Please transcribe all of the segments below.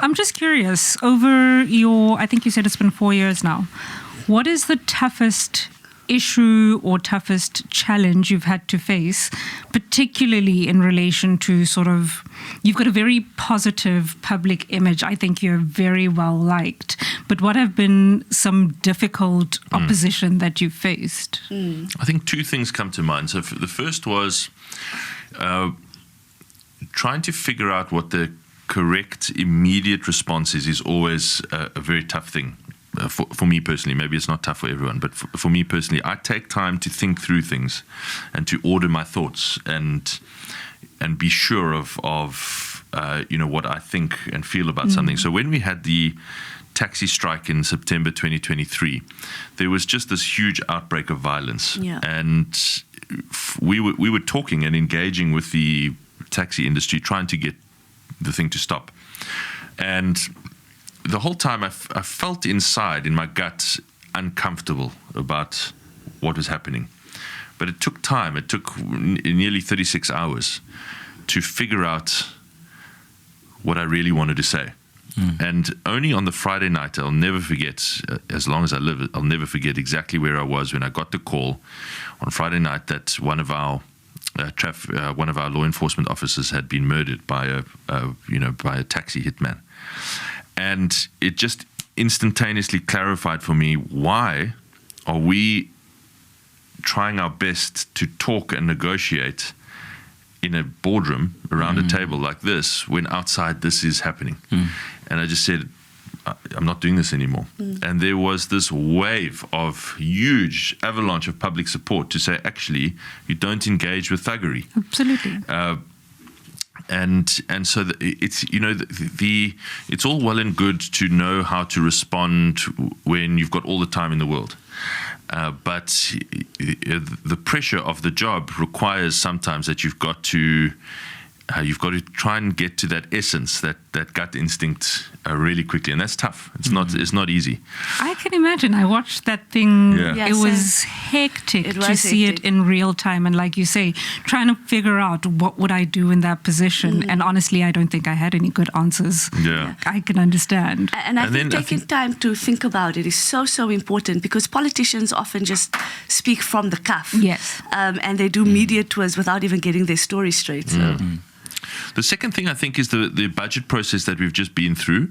I'm just curious, over I think you said it's been 4 years now, what is the toughest issue or toughest challenge you've had to face, particularly in relation to you've got a very positive public image. I think you're very well liked. But what have been some difficult opposition that you've faced? I think two things come to mind. So the first was trying to figure out what the correct immediate response is always a very tough thing. For me personally, maybe it's not tough for everyone, but for me personally, I take time to think through things and to order my thoughts and be sure of what I think and feel about something. So when we had the taxi strike in September 2023, there was just this huge outbreak of violence, and we were talking and engaging with the taxi industry, trying to get the thing to stop, and the whole time I felt inside, in my gut, uncomfortable about what was happening. But it took time. It took nearly 36 hours to figure out what I really wanted to say. And only on the Friday night, I'll never forget, as long as I live, I'll never forget exactly where I was when I got the call on Friday night that one of our law enforcement officers had been murdered by a taxi hitman. And it just instantaneously clarified for me, why are we trying our best to talk and negotiate in a boardroom around a table like this when outside this is happening? And I just said, I'm not doing this anymore. And there was this wave of huge avalanche of public support to say, actually, you don't engage with thuggery. Absolutely. And so it's it's all well and good to know how to respond when you've got all the time in the world, but the pressure of the job requires sometimes that you've got to try and get to that essence, that gut instinct really quickly, and that's tough. It's not easy. I can imagine. I watched that thing. Yeah. It was hectic to see it in real time, and like you say, trying to figure out what would I do in that position. And honestly, I don't think I had any good answers. Yeah, I can understand. And I think taking time to think about it is so important, because politicians often just speak from the cuff. Yes, and they do media tours without even getting their story straight. So. The second thing I think is the budget process that we've just been through.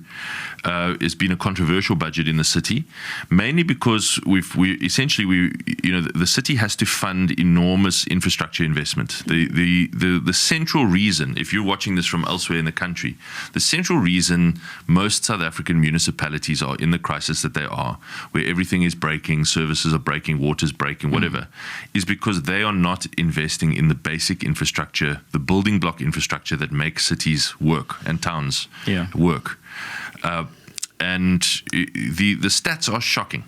It's been a controversial budget in the city, mainly because the city has to fund enormous infrastructure investment. The central reason, if you're watching this from elsewhere in the country, the central reason most South African municipalities are in the crisis that they are, where everything is breaking, services are breaking, water's breaking, whatever, is because they are not investing in the basic infrastructure, the building block infrastructure that makes cities work and towns work. And the stats are shocking.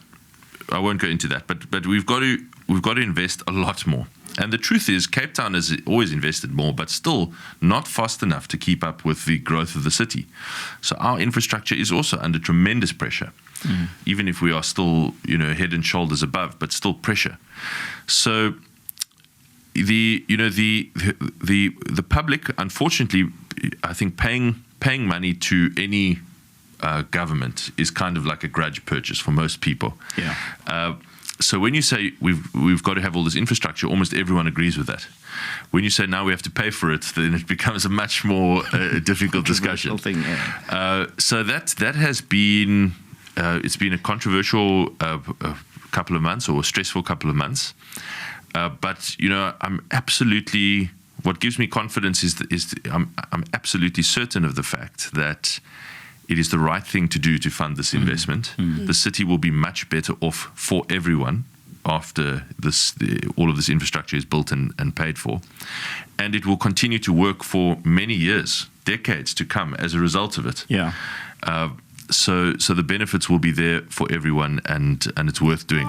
I won't go into that, but we've got to invest a lot more. And the truth is, Cape Town has always invested more, but still not fast enough to keep up with the growth of the city. So our infrastructure is also under tremendous pressure, even if we are still head and shoulders above, but still pressure. So the public, unfortunately, I think paying money to any government is kind of like a grudge purchase for most people. So when you say we've got to have all this infrastructure, almost everyone agrees with that. When you say now we have to pay for it, then it becomes a much more difficult discussion. Thing, so that has been it's been a controversial couple of months, or a stressful couple of months. But I'm absolutely. What gives me confidence is I'm absolutely certain of the fact that it is the right thing to do to fund this investment. The city will be much better off for everyone after all of this infrastructure is built and paid for, and it will continue to work for many years, decades to come as a result of it. So the benefits will be there for everyone, and it's worth doing.